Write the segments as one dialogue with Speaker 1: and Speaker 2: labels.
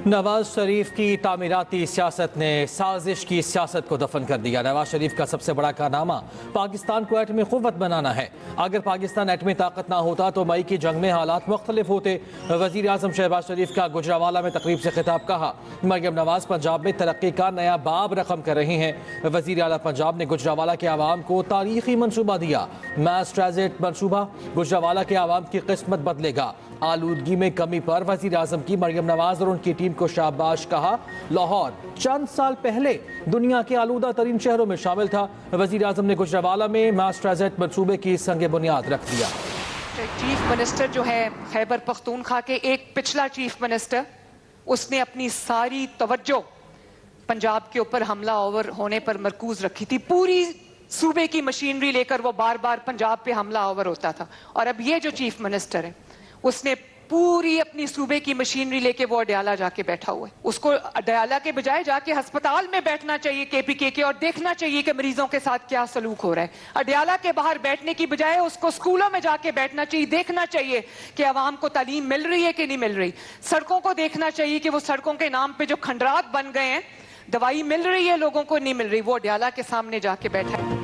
Speaker 1: नवाज शरीफ की तामीराती सियासत ने साजिश की सियासत को दफन कर दिया। नवाज शरीफ का सबसे बड़ा कारनामा पाकिस्तान को एटमी क़ुव्वत बनाना है। अगर पाकिस्तान एटमी ताकत ना होता तो मई की जंग में हालात मुख्तलिफ होते। वज़ीर आज़म शहबाज शरीफ का गुजरावाला में तकरीब से खिताब। कहा, मरियम नवाज पंजाब में तरक्की का नया बाब रकम कर रही हैं। वज़ीर आला पंजाब ने गुजरावाला के आवाम को तारीखी मनसूबा दिया। मास ट्रांजिट मनसूबा गुजरावाला के आवाम की किस्मत बदलेगा। आलूदगी में कमी पर वज़ीर आज़म की मरियम नवाज और उनकी टीम को शाबाश कहा। लाहौर चंद साल पहले दुनिया के आलूदा तरीन शहरों में शामिल था। वज़ीर आज़म ने गुजरावाला में मास ट्रांजिट मनसूबे की संग बुनियाद रख दिया।
Speaker 2: चीफ मिनिस्टर जो है खैबर पख्तूनख्वा के, एक पिछला चीफ मिनिस्टर, उसने अपनी सारी तवज्जो पंजाब के ऊपर हमला आवर होने पर मरकूज रखी थी। पूरी सूबे की मशीनरी लेकर वो बार बार पंजाब पे हमला आवर होता था। और अब ये जो चीफ मिनिस्टर है, उसने पूरी अपनी सूबे की मशीनरी लेके वो अडयाला जाके बैठा हुआ है। उसको अडयाला के बजाय जाके अस्पताल में बैठना चाहिए KPK के, और देखना चाहिए कि मरीजों के साथ क्या सलूक हो रहा है। अडयाला के बाहर बैठने की बजाय उसको स्कूलों में जाके बैठना चाहिए, देखना चाहिए कि आवाम को तालीम मिल रही है कि नहीं मिल रही। सड़कों को देखना चाहिए कि वो सड़कों के नाम पे जो खंडरात बन गए हैं, दवाई मिल रही है लोगों को, नहीं मिल रही। वो अडयाला के सामने जाके बैठा है।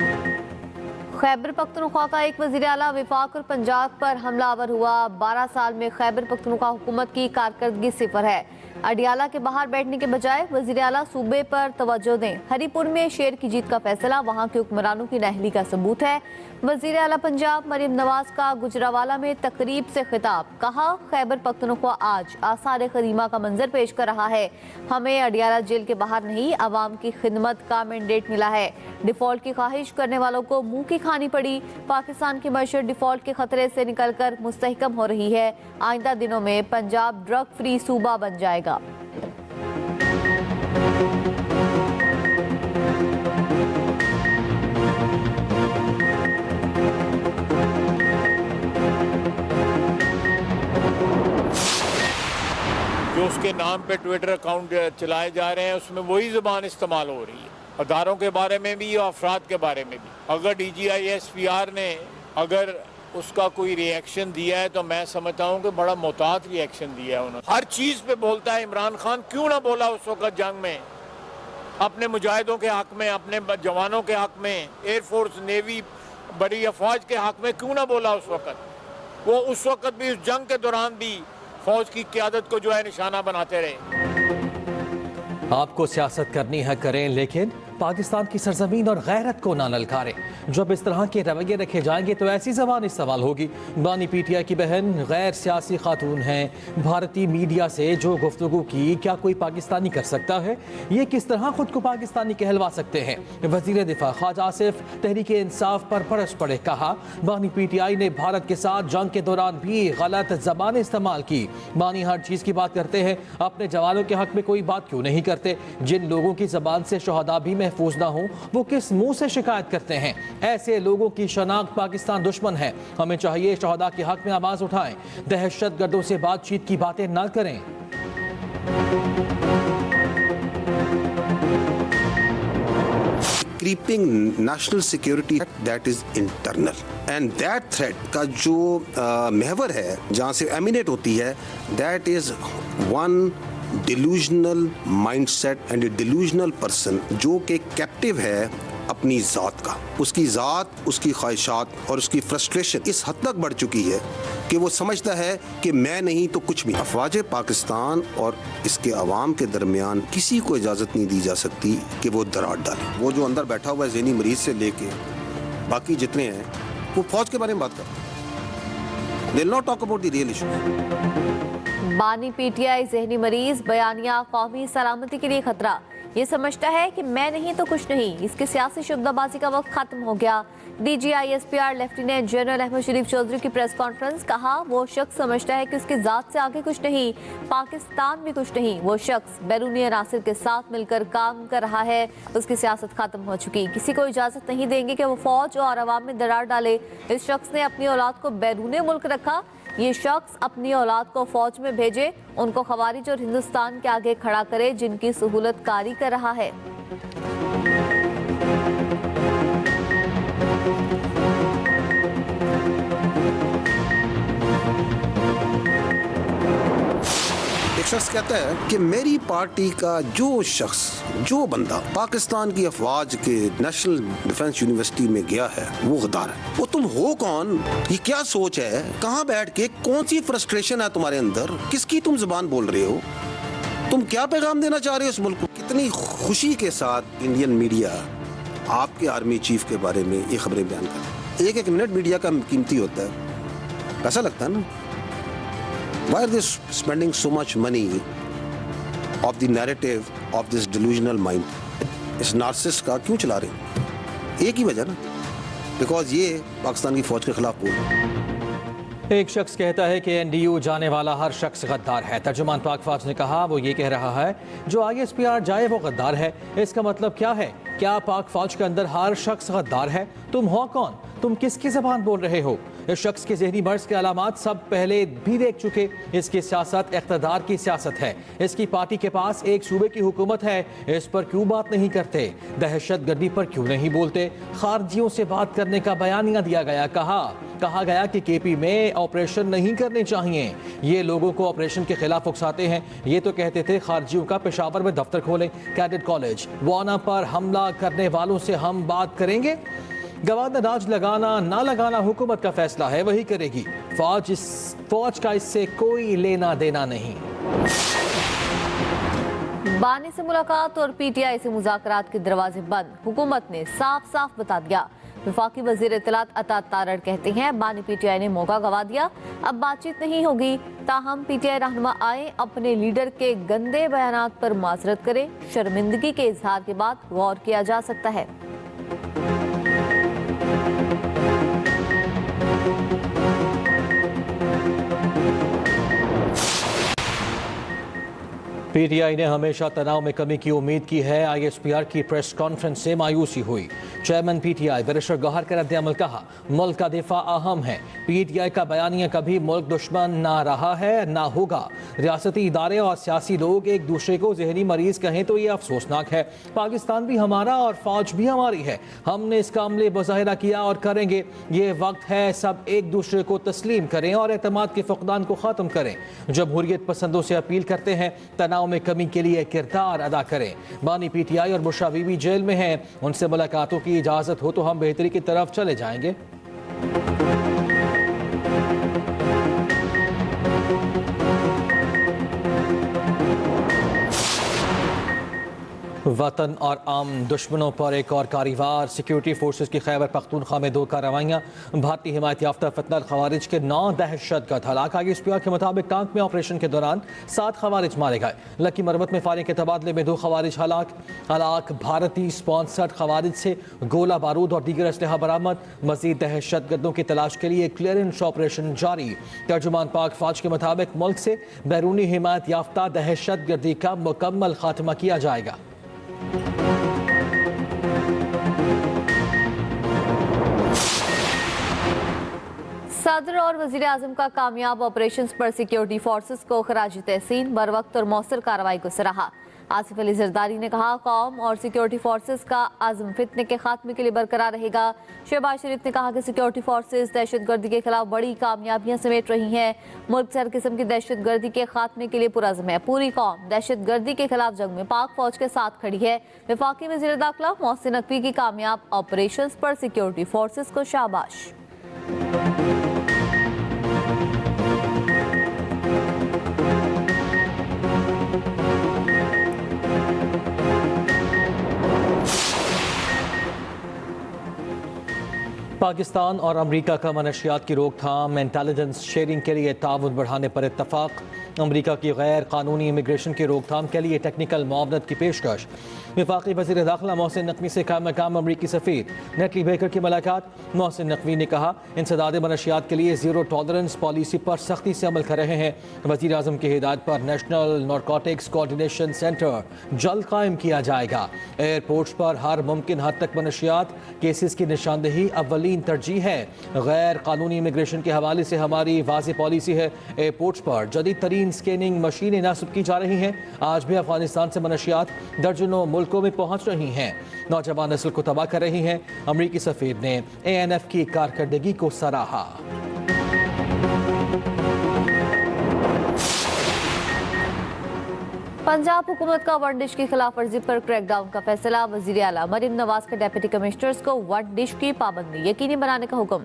Speaker 3: खैबर पख्तूनख्वा का एक वज़ीर आला विफाक और पंजाब पर हमलावर हुआ। 12 साल में खैबर पख्तूनख्वा हुकूमत की कारकर्दगी सिफर है। अडियाला के बाहर बैठने के बजाय वज़ीर आला सूबे पर तवज्जो दें। हरीपुर में शेर की जीत का फैसला वहाँ के हुक्मरानों की नाअहली का सबूत है। वज़ीर आला पंजाब मरियम नवाज का गुजरावाला में तकरीब से खिताब। कहा, खैबर पख्तूनख्वा आज आसार कदीमा का मंजर पेश कर रहा है। हमें अडियाला जेल के बाहर नहीं, आवाम की खिदमत का मैंडेट मिला है। डिफॉल्ट की ख्वाहिश करने वालों को मुंह की खानी पड़ी। पाकिस्तान की मईशत डिफॉल्ट के खतरे से निकलकर मुस्तहकम हो रही है। आइंदा दिनों में पंजाब ड्रग फ्री सूबा बन जाएगा।
Speaker 4: जो उसके नाम पे ट्विटर अकाउंट चलाए जा रहे हैं, उसमें वही ज़बान इस्तेमाल हो रही है। अदारों के बारे में भी और अफराद के बारे में भी। अगर DGI SPR ने अगर उसका कोई रिएक्शन दिया है तो मैं समझता हूँ कि बड़ा मोहतात रिएक्शन दिया है उन्होंने। हर चीज़ पे बोलता है। इमरान खान क्यों ना बोला उस वक्त जंग में, अपने मुजाहिदों के हक में, अपने जवानों के हक में, एयरफोर्स नेवी बड़ी अफवाज के हक में क्यों ना बोला उस वक्त। वो उस वक्त भी, उस जंग के दौरान भी फौज की क़यादत को जो है निशाना बनाते रहे।
Speaker 1: आपको सियासत करनी है करें, लेकिन पाकिस्तान की सरजमीन और गैरत को ना ललकारें। जब इस तरह के रवैये रखे जाएंगे तो ऐसी जबान इस्तेमाल होगी। बानी PTI की बहन गैर सियासी खातून हैं। भारतीय मीडिया से जो गुफ्तगू की क्या कोई पाकिस्तानी कर सकता है? ये किस तरह खुद को पाकिस्तानी कहलवा सकते हैं? वजीर दिफा ख्वाजा आसिफ तहरीक इंसाफ पर बरस पड़े। कहा, बानी PTI ने भारत के साथ जंग के दौरान भी गलत जबान इस्तेमाल की। बानी हर चीज़ की बात करते हैं, अपने जवानों के हक में कोई बात क्यों नहीं करते? जिन लोगों की जबान से शहदा भी महफूज ना हो, वो किस मुंह से शिकायत करते हैं? ऐसे लोगों की शनाख्त पाकिस्तान दुश्मन है। हमें चाहिए शहदा के हक में आवाज उठाएं, दहशतगर्दों से बातचीत की बातें ना करें।
Speaker 5: creeping national security that is internal and that threat का जो महवर है जहाँ से एमिनेट होती है, that is one delusional mindset and a delusional person जो कि कैप्टिव है अपनी ज़ात का। उसकी ज़ात, उसकी ख्वाहिशात और उसकी फ्रस्ट्रेशन इस हद तक बढ़ चुकी है कि वो समझता है कि मैं नहीं तो कुछ भी। अफवाज पाकिस्तान और इसके अवाम के दरमियान किसी को इजाज़त नहीं दी जा सकती कि वो दरार डाले। वो जो अंदर बैठा हुआ है ज़हनी मरीज से लेके बाकी जितने हैं, वो फौज के बारे में बात करते हैं। They'll not talk about the real issues।
Speaker 3: बानी PTI ज़हनी मरीज, बयानिया कौमी सलामती के लिए खतरा। ये समझता है कि मैं नहीं तो कुछ नहीं। इसकी सियासी शुबदाबाजी का वक्त खत्म हो गया। DGI SPR lieutenant general Ahmed Sharif Chaudhry की प्रेस कॉन्फ्रेंस। कहा, वो शख्स समझता है कि उसकी ज़ात से आगे कुछ नहीं, पाकिस्तान भी कुछ नहीं। वो शख्स बैरूनी अनासिर के साथ मिलकर काम कर रहा है। उसकी सियासत खत्म हो चुकी। किसी को इजाज़त नहीं देंगे कि वो फौज और अवाम में दरार डाले। इस शख्स ने अपनी औलाद को बैरूनी मुल्क रखा। ये शख्स अपनी औलाद को फौज में भेजे, उनको खवारिज और हिंदुस्तान के आगे खड़ा करे, जिनकी सहूलत कारी कर रहा है।
Speaker 5: एक शख्स कहता है कि मेरी पार्टी का जो शख्स, जो बंदा पाकिस्तान की अफवाज के नेशनल डिफेंस यूनिवर्सिटी में गया है वो गद्दार है। वो तुम हो कौन? ये क्या सोच है? कहाँ बैठ के कौन सी फ्रस्ट्रेशन है तुम्हारे अंदर? किसकी तुम जुबान बोल रहे हो? तुम क्या पैगाम देना चाह रहे हो इस मुल्क को? कितनी खुशी के साथ इंडियन मीडिया आपके आर्मी चीफ के बारे में ये खबरें बयान करता है। एक मिनट मीडिया का कीमती होता है, ऐसा लगता है ना। Why are they spending so much money of the narrative of this delusional mind? इस नार्सिस्ट का क्यों चला रहे हैं? एक ही वजह ना, बिकॉज ये पाकिस्तान की फौज के खिलाफ बोल रहे हैं।
Speaker 1: एक शख्स कहता है कि एनडीयू जाने वाला हर शख्स गद्दार है। तर्जुमान पाक फौज ने कहा वो ये कह रहा है जो ISPR जाए वो गद्दार है। इसका मतलब क्या है? क्या पाक फौज के अंदर हर शख्स गद्दार है? तुम हो कौन? तुम किसकी ज़बान बोल रहे हो? इस शख्स के जहनी मर्ज के अलामात सब पहले भी देख चुके। इसकी सियासत इक़्तिदार की सियासत है। इसकी पार्टी के पास एक सूबे की हुकूमत है। इस पर क्यों बात नहीं करते? दहशत गर्दी पर क्यों नहीं बोलते? खारजियों से बात करने का बयानिया दिया गया। कहा गया कि KP में ऑपरेशन नहीं करने चाहिए। ये लोगों को ऑपरेशन के खिलाफ उकसाते हैं। ये तो कहते थे खारजियों का पेशावर में दफ्तर खोलें। कैडेट कॉलेज वाना पर हमला करने वालों से हम बात करेंगे। गवर्नर राज लगाना ना लगाना हुकूमत का फैसला है, वही करेगी। फौज का इससे कोई लेना देना नहीं।
Speaker 3: बानी से मुलाकात और PTI से मुज़ाकरात के दरवाजे बंद। हुकूमत ने साफ साफ बता दिया। वफाकी वजीर इत्तलात अता तारड़ कहते हैं बानी PTI ने मौका गवा दिया, अब बातचीत नहीं होगी। ताहम PTI रहनुमा आए, अपने लीडर के गंदे बयानात पर माजरत करें। शर्मिंदगी के इजहार के बाद गौर किया जा सकता है।
Speaker 1: PTI ने हमेशा तनाव में कमी की उम्मीद की है। ISPR की प्रेस कॉन्फ्रेंस से मायूसी हुई। चेयरमैन PTI बैरिस्टर गौहर का रद्द-ए-अमल कहा मुल्क का दिफा अहम है। PTI का बयानिया कभी मुल्क दुश्मन ना रहा है ना होगा। रियासती इदारे और सियासी लोग एक दूसरे को जहनी मरीज कहें तो ये अफसोसनाक है। पाकिस्तान भी हमारा और फौज भी हमारी है। हमने इसका अमले मुजाहिरा किया और करेंगे। ये वक्त है सब एक दूसरे को तस्लीम करें और एतमाद के फुकदान को ख़त्म करें। जमहूरियत पसंदों से अपील करते हैं तनाव में कमी के लिए किरदार अदा करें। बानी PTI और बुशरा बीबी जेल में हैं। उनसे मुलाकातों की इजाजत हो तो हम बेहतरी की तरफ चले जाएंगे। वतन और आम दुश्मनों पर एक और कारवार। सिक्योरिटी फोर्सेस की खैबर पख्तूनख्वा में 2 कार्रवाइयाँ। भारतीय हिमायत याफ्ता फितनल खवारिज के 9 दहशतगर्द हलाक। ISPR के मुताबिक टांक में ऑपरेशन के दौरान 7 खवारिज मारे गए। लकी मरमत में फायरिंग के तबादले में 2 खवारिज हलाक। भारतीय स्पॉन्सर्ड खवारिज से गोला बारूद और दीगर असलहा बरामद। मजीद दहशतगर्दों की तलाश के लिए क्लियरेंस ऑपरेशन जारी। तर्जुमान पाक फौज के मुताबिक मुल्क से बैरूनी हिमायत याफ्ता दहशतगर्दी का मुकम्मल खात्मा किया जाएगा।
Speaker 3: सदर और वजीर आजम का कामयाब ऑपरेशंस पर सिक्योरिटी फोर्सेस को खराज तहसीन, बर वक्त और मौसर कार्रवाई को सराहा। आसिफ अली जरदारी ने कहा कौम और सिक्योरिटी फोर्सेस का आज़म फितने के खात्मे के लिए बरकरार रहेगा। शहबाज शरीफ ने कहा कि सिक्योरिटी फोर्सेस दहशतगर्दी के खिलाफ बड़ी कामयाबियां समेट रही हैं। मुल्क हर किस्म की दहशतगर्दी के खात्मे के लिए पुरज़म है। पूरी कौम दहशतगर्दी के खिलाफ जंग में पाक फौज के साथ खड़ी है। वफाकी वज़ीर दाखिला मोहसिन नकवी की कामयाब ऑपरेशंस पर सिक्योरिटी फोर्सेस को शाबाश।
Speaker 1: पाकिस्तान और अमरीका का मनशियात की रोकथाम इंटेलिजेंस शेयरिंग के लिए ताउन बढ़ाने पर इत्तफाक। अमरीका की गैर कानूनी इमिग्रेशन की रोकथाम के लिए टेक्निकल मुआवनत की पेशकश। वफाकी वज़ीर दाखिला मोहसिन नकवी से काम अमरीकी सफ़ीर नेटली बेकर की मुलाकात। मोहसिन नकवी ने कहा इंसदाद मनशियात के लिए ज़ीरो टॉलरेंस पॉलिसी पर सख्ती से अमल कर रहे हैं। वज़ीर आज़म की हिदायत पर नेशनल नारकोटिक्स कोऑर्डिनेशन सेंटर जल्द कायम किया जाएगा। एयरपोर्ट्स पर हर मुमकिन हद तक मनशियात केसेस की निशानदेही अव्वलीन तरजीह है। गैर कानूनी इमिग्रेशन के हवाले से हमारी वाज़ेह पॉलिसी है। एयरपोर्ट्स पर जदीद तरीन स्कैनिंग मशीनें नासब की जा रही हैं। आज भी अफगानिस्तान से मनशियात दर्जनों मुल्कों में पहुंच रही हैं। नौजवान नस्ल को तबाह कर रही हैं। अमरीकी सफीर ने ANF की कारकर्दगी को सराहा।
Speaker 3: पंजाब हुकूमत का वन डिश की खिलाफ वर्जी पर क्रैकडाउन का फैसला। वजीर आला मरीम नवाज के डेप्यूटी कमिश्नर्स को वन डिश की पाबंदी यकीनी बनाने का हुक्म।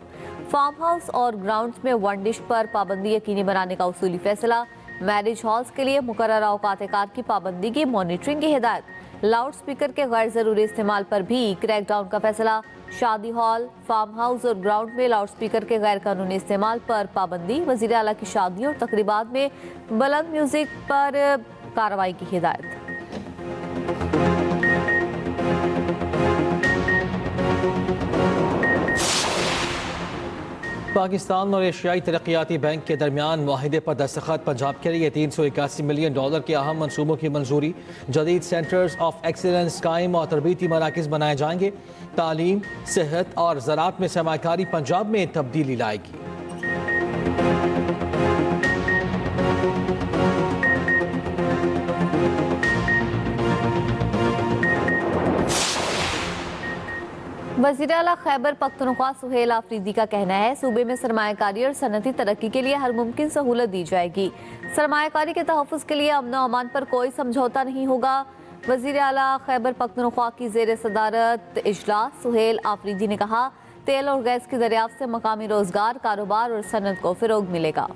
Speaker 3: फार्म हाउस और ग्राउंड्स में वन डिश पर पाबंदी यकीनी बनाने का उसूली फैसला। मैरिज हॉल्स के लिए मुकर्रर औकात कार की पाबंदी की मॉनिटरिंग की हिदायत। लाउड स्पीकर के गैर जरूरी इस्तेमाल पर भी क्रैकडाउन का फैसला। शादी हॉल, फार्म हाउस और ग्राउंड में लाउड स्पीकर के गैर कानूनी इस्तेमाल पर पाबंदी। वजीर आला की शादियों और तकरीबात में बुलंद म्यूजिक पर कार्रवाई की हिदायत।
Speaker 1: पाकिस्तान और एशियाई तरक्याती बैंक के दरमियान मुआहिदे पर दस्तखत। पंजाब के लिए $381 मिलियन के अहम मनसूबों की मंजूरी। जदीद सेंटर्स ऑफ एक्सीलेंस कायम और तरबीती मराकज़ बनाए जाएंगे। तालीम, सेहत और ज़राअत में सरमायाकारी पंजाब में तब्दीली लाएगी।
Speaker 3: वज़ीर आला खैबर पख्तूनख्वा सुहेल आफरीदी का कहना है सूबे में सरमायाकारी और सनती तरक्की के लिए हर मुमकिन सहूलत दी जाएगी। सरमायाकारी के तहफ़्फ़ुज़ के लिए अमन और अमान पर कोई समझौता नहीं होगा। वज़ीर आला खैबर पख्तूनख्वा की ज़ेर सदारत इजलास सुहेल आफरीदी ने कहा तेल और गैस की दरियाफ्त से मकामी रोज़गार, कारोबार और सनत को फ़रोग़ मिलेगा।